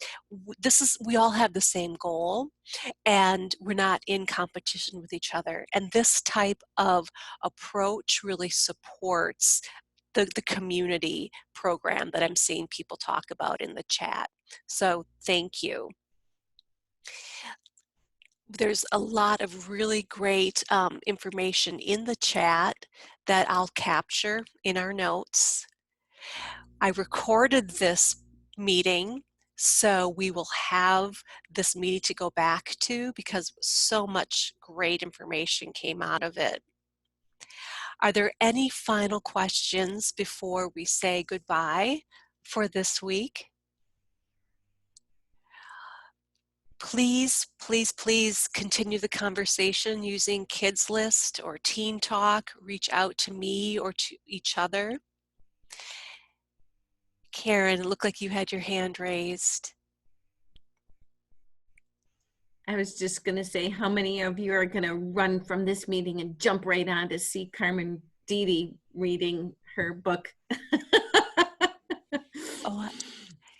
we all have the same goal, and we're not in competition with each other. And this type of approach really supports the community program that I'm seeing people talk about in the chat. So thank you. There's a lot of really great information in the chat that I'll capture in our notes. I recorded this meeting, so we will have this meeting to go back to because so much great information came out of it. Are there any final questions before we say goodbye for this week? Please, please, please continue the conversation using Kids List or Teen Talk. Reach out to me or to each other. Karen, it looked like you had your hand raised. I was just going to say, how many of you are going to run from this meeting and jump right on to see Carmen Didi reading her book? Oh,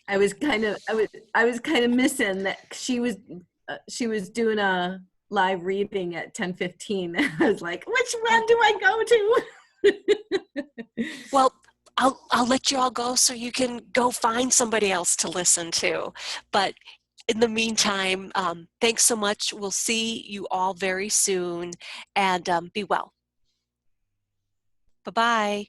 I was kind of missing that she was doing a live reading at 10:15. I was like, which one do I go to? well, I'll let you all go so you can go find somebody else to listen to. But in the meantime, thanks so much. We'll see you all very soon, and be well. Bye-bye.